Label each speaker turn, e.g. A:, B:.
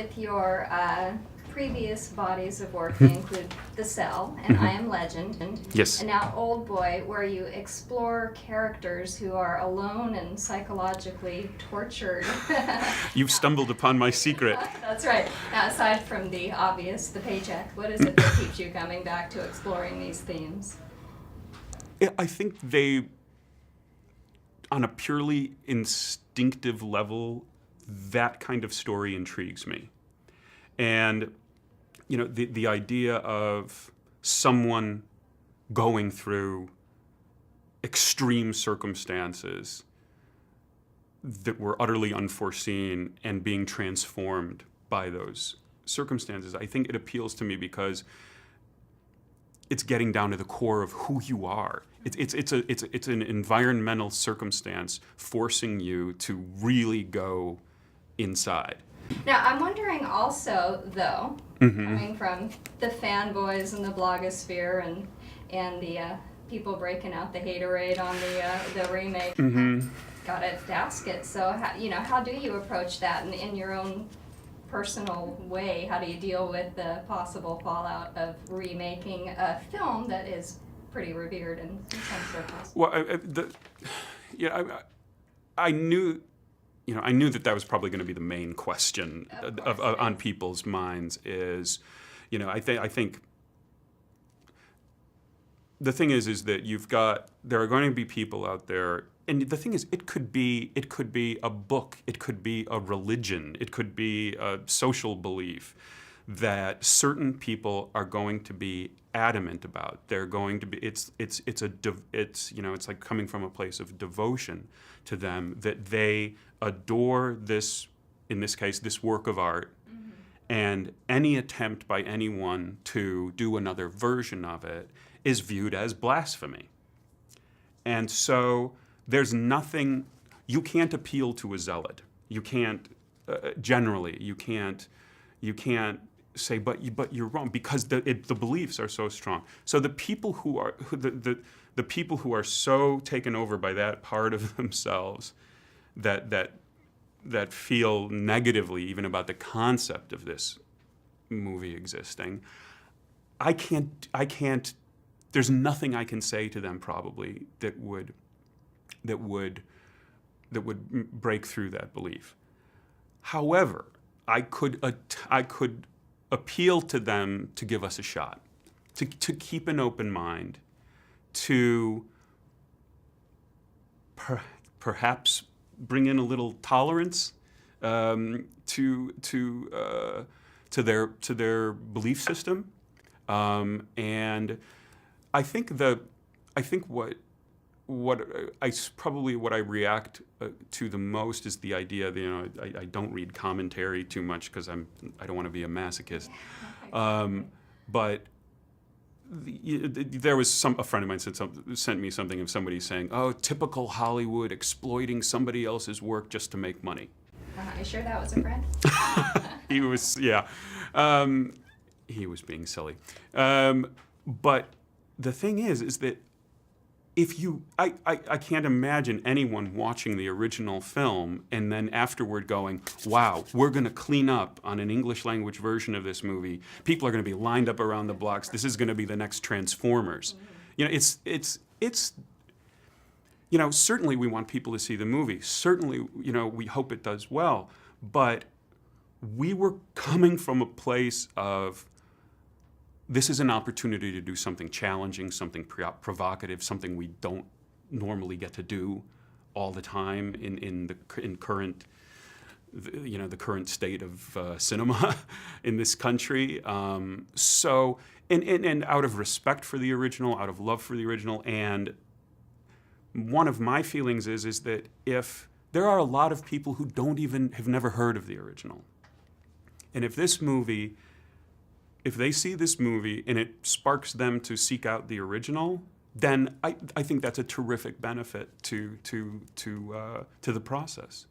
A: With your previous bodies of work, they include The Cell and I Am Legend,
B: Yes.
A: and now Oldboy, where you explore characters who are alone and psychologically tortured.
B: You've stumbled upon my secret.
A: That's right. Now, aside from the obvious, the paycheck, what is it that keeps you coming back to exploring these themes?
B: I think they, on a purely instinctive level, that kind of story intrigues me. And, you know, the idea of someone going through extreme circumstances that were utterly unforeseen and being transformed by those circumstances, I think it appeals to me because it's getting down to the core of who you are. It's an environmental circumstance forcing you to really go inside.
A: Now, I'm wondering also, though, coming from the fanboys and the blogosphere and the people breaking out the haterade on the remake, gotta ask it. So, how do you approach that in your own personal way? How do you deal with the possible fallout of remaking a film that is pretty revered in some circles?
B: Well, I knew. I knew that was probably going to be the main question on people's minds. Is, I think the thing is that there are going to be people out there, and the thing is, it could be a book, it could be a religion, it could be a social belief that certain people are going to be adamant about. They're going to be. It's like coming from a place of devotion to them, that they adore this, in this case, this work of art, and any attempt by anyone to do another version of it is viewed as blasphemy. And so there's nothing, you can't appeal to a zealot. You can't, generally, you can't say, but you're wrong, because the beliefs are so strong. So the people who are, the people who are so taken over by that part of themselves that feel negatively even about the concept of this movie existing, I can't. There's nothing I can say to them probably that would break through that belief. However, I could appeal to them to give us a shot, to keep an open mind, to perhaps bring in a little tolerance to their belief system, and I think what I react to the most is the idea that I don't read commentary too much because I don't want to be a masochist, but. There was a friend of mine sent me something of somebody saying, "Oh, typical Hollywood exploiting somebody else's work just to make money."
A: Are you sure that was a friend?
B: He was, yeah. He was being silly. But the thing is that I can't imagine anyone watching the original film and then afterward going, wow, we're going to clean up on an English language version of this movie. People are going to be lined up around the blocks. This is going to be the next Transformers. It's certainly we want people to see the movie. Certainly, we hope it does well. But we were coming from a place of, this is an opportunity to do something challenging, something provocative, something we don't normally get to do all the time in current, the current state of cinema in this country. So, and out of respect for the original, out of love for the original, and one of my feelings is that if there are a lot of people who have never heard of the original, and if they see this movie and it sparks them to seek out the original, then I think that's a terrific benefit to the process.